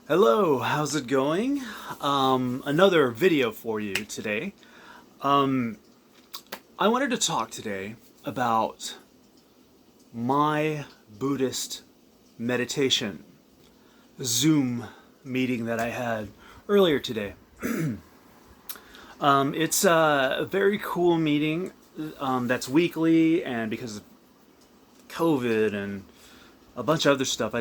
Hello, how's it going? Another video for you today. I wanted to talk today about my Buddhist meditation Zoom meeting that I had earlier today. It's a very cool meeting that's weekly, and because of COVID and a bunch of other stuff,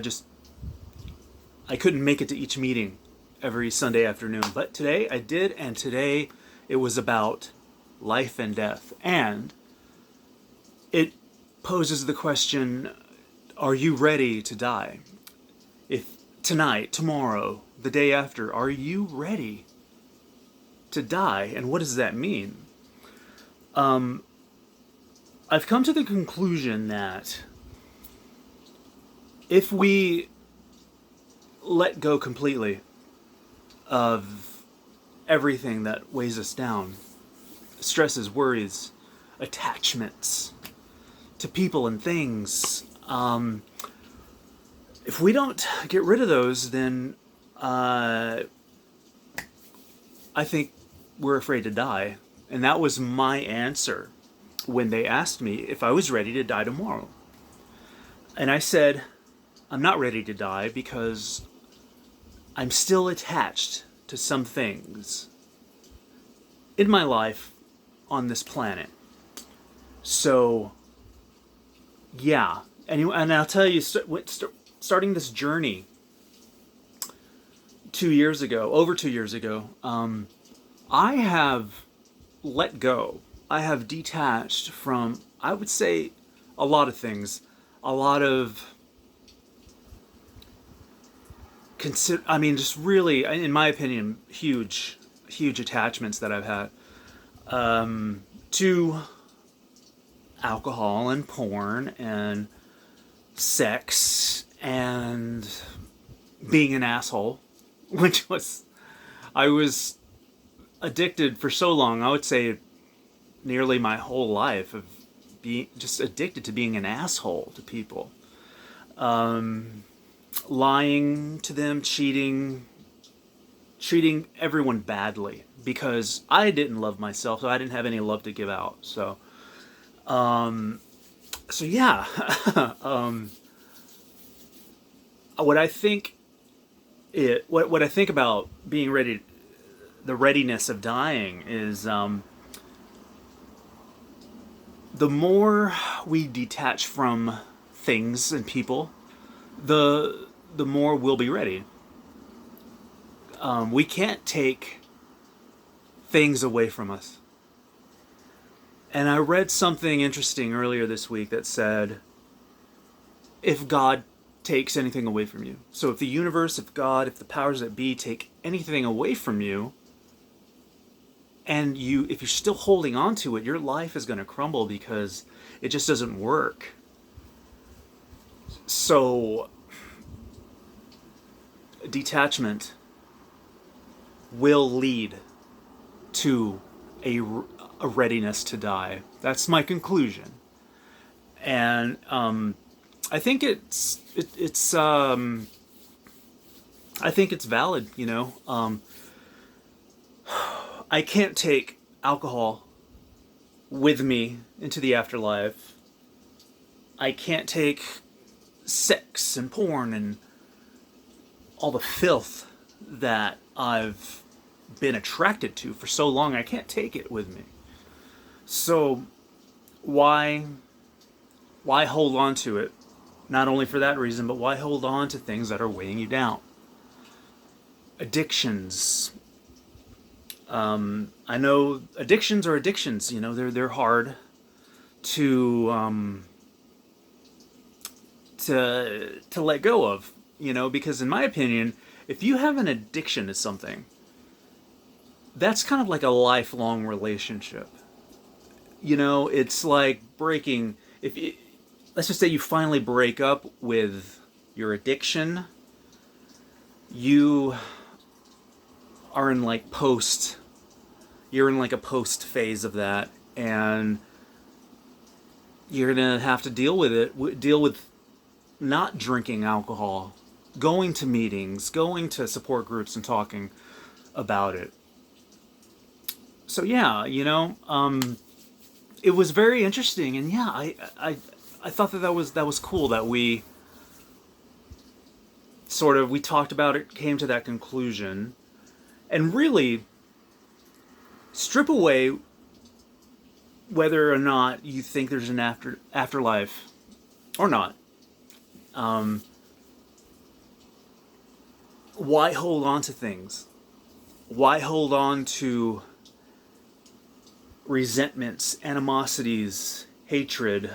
I couldn't make it to each meeting every Sunday afternoon. But today I did, and today it was about life and death. And it poses the question, are you ready to die? If tonight, tomorrow, the day after, are you ready to die? And what does that mean? I've come to the conclusion that if we let go completely of everything that weighs us down, stresses, worries, attachments to people and things, if we don't get rid of those, then I think we're afraid to die. And that was my answer when they asked me if I was ready to die tomorrow. And I said, I'm not ready to die because I'm still attached to some things in my life on this planet. So, yeah. And I'll tell you, starting this journey over 2 years ago, I have let go. I have detached from, I would say, a lot of things. A lot of just really, in my opinion, huge attachments that I've had to alcohol and porn and sex and being an asshole, I was addicted for so long. I would say nearly my whole life of being just addicted to being an asshole to people. Lying to them, treating everyone badly because I didn't love myself, so I didn't have any love to give out. So yeah. What I think what I think about being ready, the readiness of dying is the more we detach from things and people, the more we'll be ready. We can't take things away from us. And I read something interesting earlier this week that said, if God takes anything away from you, so if the universe, if God, if the powers that be take anything away from you, and if you're still holding on to it, your life is going to crumble because it just doesn't work. So detachment will lead to a readiness to die. That's my conclusion. And I think it's valid, you know. I can't take alcohol with me into the afterlife. I can't take sex and porn and all the filth that I've been attracted to for so long. I can't take it with me. So why hold on to it? Not only for that reason, but why hold on to things that are weighing you down? Addictions. I know addictions are addictions. You know, they're hard to let go of. You know, because in my opinion, if you have an addiction to something, that's kind of like a lifelong relationship. You know, it's like breaking. Let's just say you finally break up with your addiction, you are in like you're in like a post phase of that, and you're gonna have to deal with not drinking alcohol going to meetings, going to support groups and talking about it. So yeah, it was very interesting, and yeah, I thought that was cool that we talked about it, came to that conclusion, and really strip away whether or not you think there's an afterlife or not. Why hold on to things? Why hold on to resentments, animosities, hatred,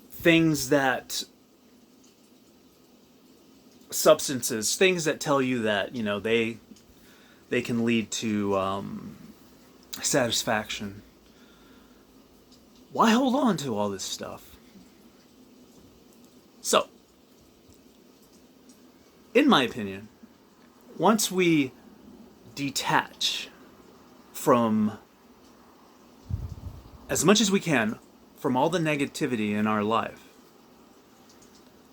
things that substances, things that tell you that they can lead to satisfaction. Why hold on to all this stuff? So, in my opinion, once we detach from, as much as we can, from all the negativity in our life,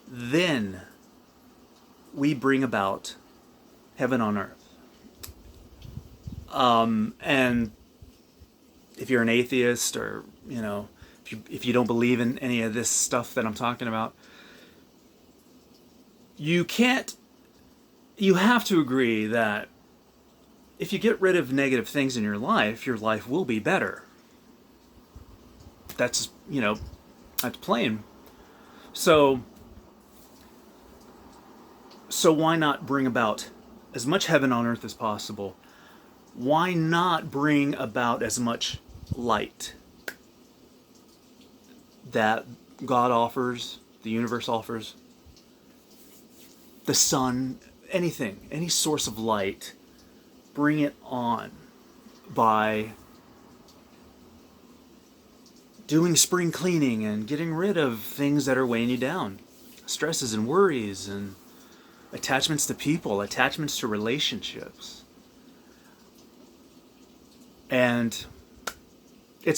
then we bring about heaven on earth. And if you're an atheist, or if you don't believe in any of this stuff that I'm talking about, you have to agree that if you get rid of negative things in your life will be better. That's plain. So why not bring about as much heaven on earth as possible? Why not bring about as much light that God offers, the universe offers, the sun, anything, any source of light, bring it on by doing spring cleaning and getting rid of things that are weighing you down, stresses and worries and attachments to people, attachments to relationships. And it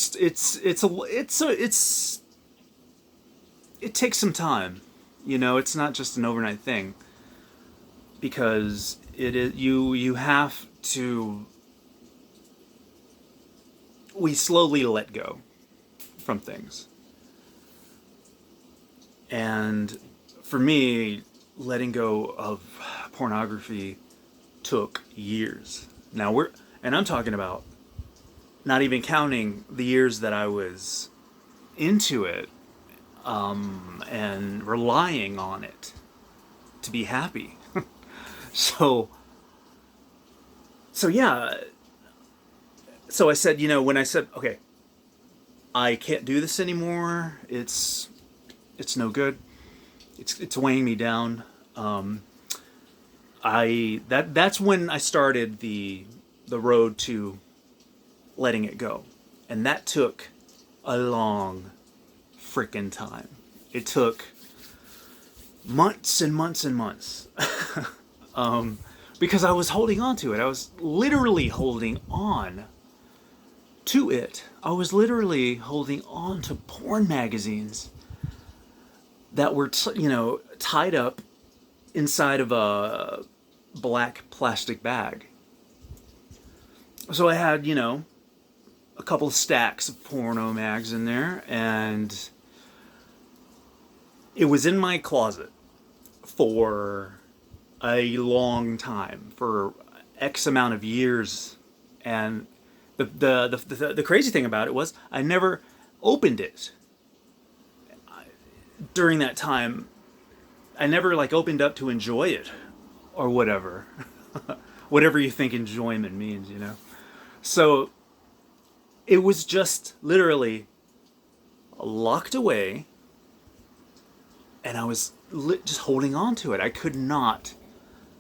takes some time. It's not just an overnight thing, because you have to, we slowly let go from things. And for me, letting go of pornography took years. And I'm talking about not even counting the years that I was into it, and relying on it to be happy. So yeah. So I said, when I said, okay, I can't do this anymore. It's no good. It's weighing me down. That's when I started the road to letting it go. And that took a long frickin' time. It took months and months and months. Because I was holding on to it. I was literally holding on to it. I was literally holding on to porn magazines that were, tied up inside of a black plastic bag. So I had, a couple of stacks of porno mags in there, and it was in my closet for a long time, for X amount of years. And the crazy thing about it was I never opened it during that time. I never opened up to enjoy it or whatever. Whatever you think enjoyment means, So it was just literally locked away, and I was just holding on to it. I could not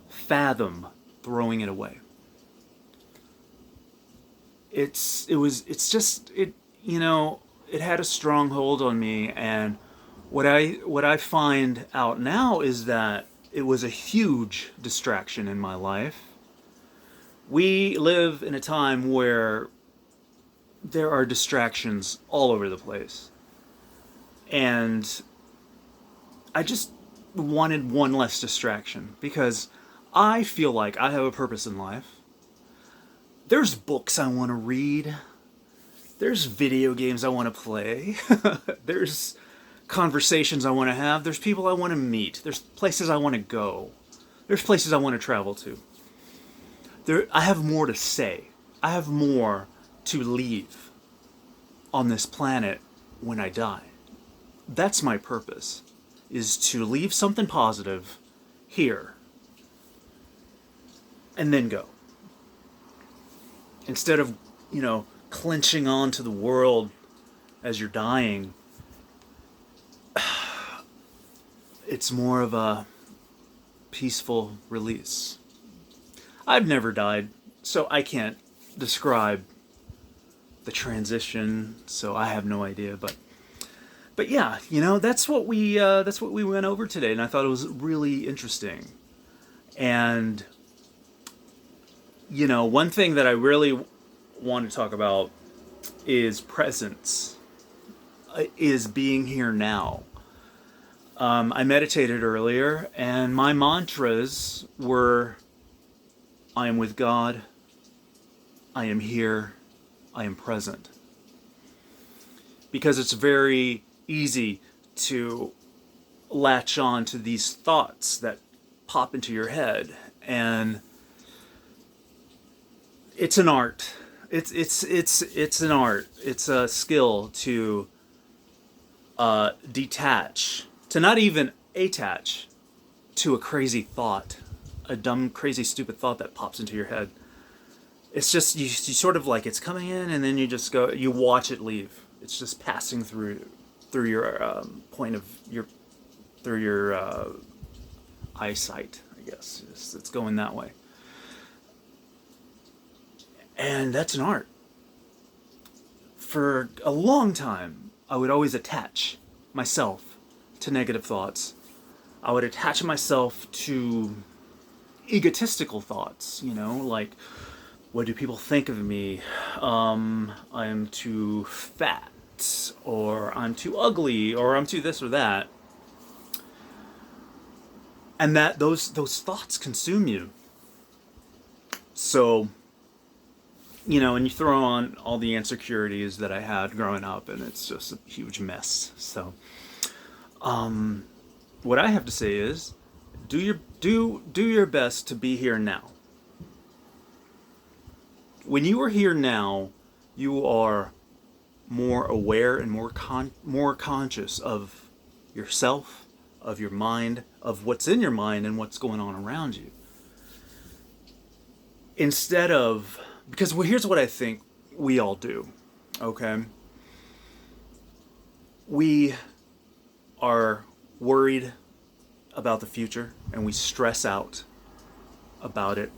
fathom throwing it away. It had a strong hold on me, and what I find out now is that it was a huge distraction in my life. We live in a time where there are distractions all over the place. And I just wanted one less distraction because I feel like I have a purpose in life. There's books I want to read. There's video games I want to play. There's conversations I want to have. There's people I want to meet. There's places I want to go. There's places I want to travel to. I have more to say. I have more to leave on this planet when I die. That's my purpose, is to leave something positive here and then go. Instead of, clenching on to the world as you're dying, it's more of a peaceful release. I've never died, so I can't describe the transition, so I have no idea, but yeah, that's what we went over today, and I thought it was really interesting. And one thing that I really want to talk about is presence, is being here now. I meditated earlier, and my mantras were, I am with God, I am here, I am present. Because it's very easy to latch on to these thoughts that pop into your head, and it's an art. It's an art. It's a skill to detach, to not even attach to a crazy thought, a dumb, crazy, stupid thought that pops into your head. It's just you sort of like it's coming in, and then you just go, you watch it leave. It's just passing through your point of your through your eyesight, I guess. It's going that way. And that's an art. For a long time, I would always attach myself to negative thoughts. I would attach myself to egotistical thoughts, like, what do people think of me? I'm too fat, or I'm too ugly, or I'm too this or that. And that those thoughts consume you. So, and you throw on all the insecurities that I had growing up, and it's just a huge mess. So, what I have to say is, do your best to be here now. When you are here now, you are more aware and more conscious of yourself, of your mind, of what's in your mind and what's going on around you. Instead of, because here's what I think we all do, okay? We are worried about the future, and we stress out about it.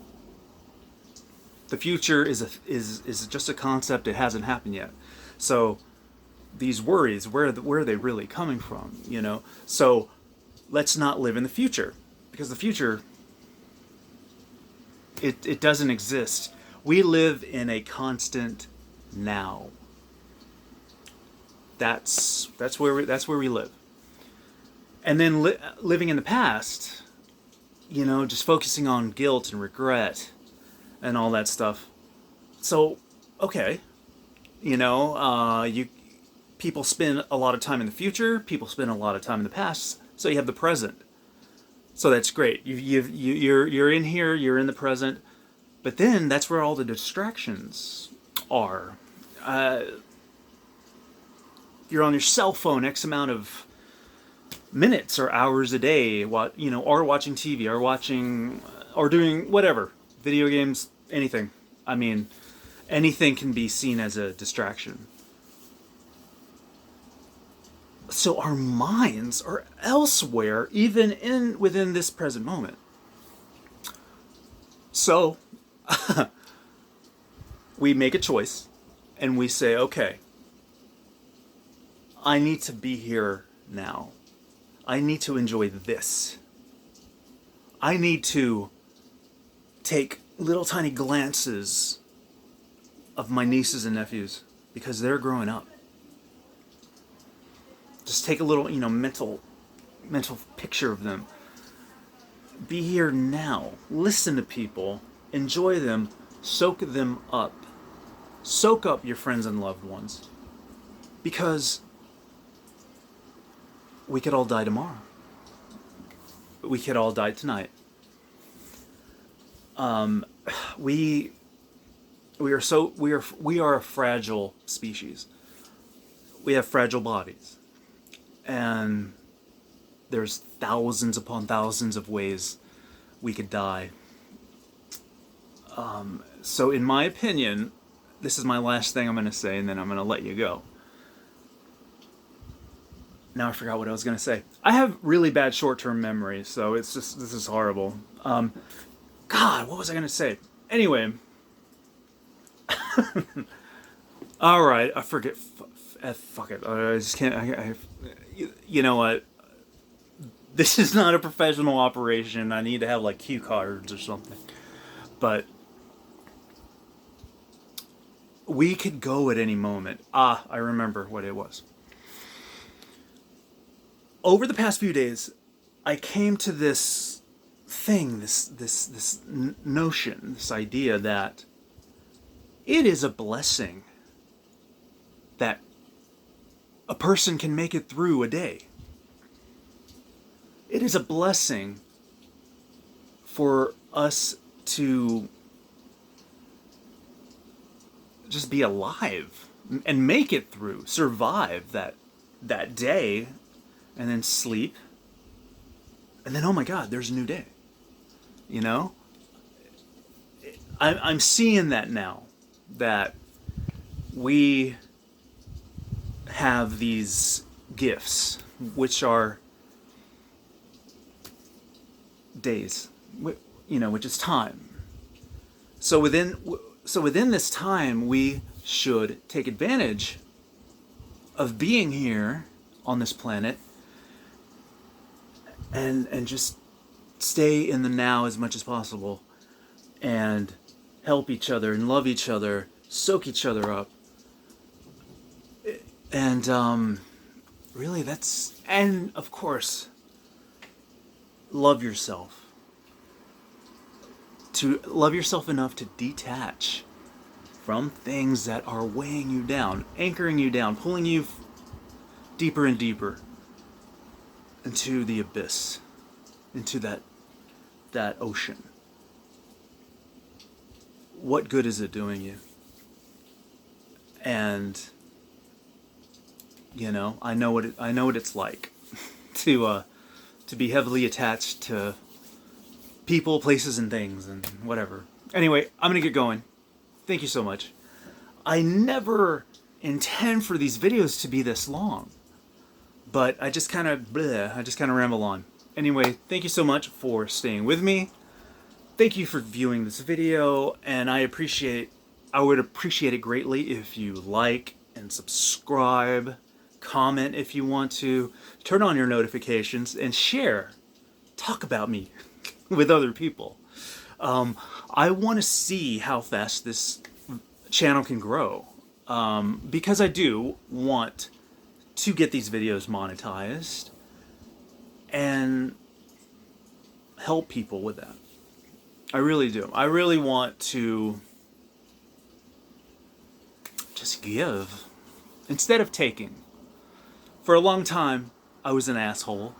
The future is just a concept. It hasn't happened yet. So these worries, where are they really coming from? So let's not live in the future, because the future, it doesn't exist. We live in a constant now. That's where we live. And then living in the past, just focusing on guilt and regret and all that stuff. So, okay, people spend a lot of time in the future. People spend a lot of time in the past. So you have the present. So that's great. You're in here. You're in the present. But then that's where all the distractions are. You're on your cell phone X amount of minutes or hours a day, or watching TV, or doing whatever, video games, anything. I mean, anything can be seen as a distraction. So our minds are elsewhere, even within this present moment. So we make a choice, and we say, okay, I need to be here now. I need to enjoy this. I need to take little tiny glances of my nieces and nephews because they're growing up. Just take a little, mental mental picture of them. Be here now. Listen to people. Enjoy them. Soak them up. Soak up your friends and loved ones. Because we could all die tomorrow. We could all die tonight. We are a fragile species. We have fragile bodies. And there's thousands upon thousands of ways we could die. So in my opinion, this is my last thing I'm going to say, and then I'm going to let you go. Now I forgot what I was going to say. I have really bad short-term memory, so it's just, this is horrible. God, what was I going to say? Anyway. Alright, I forget. Fuck it. I just can't. You know what? This is not a professional operation. I need to have like cue cards or something. But we could go at any moment. I remember what it was. Over the past few days, I came to this thing, this notion, this idea that it is a blessing that a person can make it through a day. It is a blessing for us to just be alive and make it through, survive that day, and then sleep, and then, oh my God, there's a new day. You know? I'm seeing that now, that we have these gifts, which are days, you know, which is time. So within this time, we should take advantage of being here on this planet and just stay in the now as much as possible and help each other and love each other, soak each other up. And really and of course, love yourself. To love yourself enough to detach from things that are weighing you down, anchoring you down, pulling you deeper and deeper into the abyss, into that ocean. What good is it doing you? And you know, I know what it's like to be heavily attached to people, places, and things, and whatever. Anyway, I'm gonna get going. Thank you so much. I never intend for these videos to be this long, but I just kind of ramble on. Anyway, thank you so much for staying with me. Thank you for viewing this video, and I would appreciate it greatly if you like and subscribe, comment if you want to, turn on your notifications, and share. Talk about me with other people. I want to see how fast this channel can grow, because I do want to get these videos monetized and help people with that. I really do. I really want to just give instead of taking. For a long time, I was an asshole,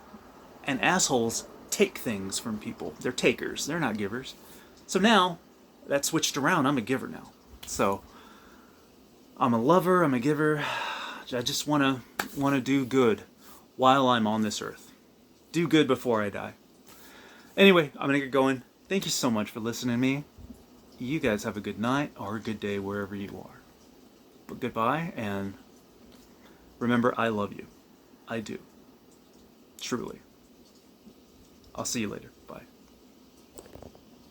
and assholes take things from people. They're takers. They're not givers. So now, that's switched around. I'm a giver now. So, I'm a lover. I'm a giver. I just want to do good while I'm on this earth. Do good before I die. Anyway, I'm going to get going. Thank you so much for listening to me. You guys have a good night or a good day wherever you are. But goodbye, and remember, I love you. I do. Truly. I'll see you later.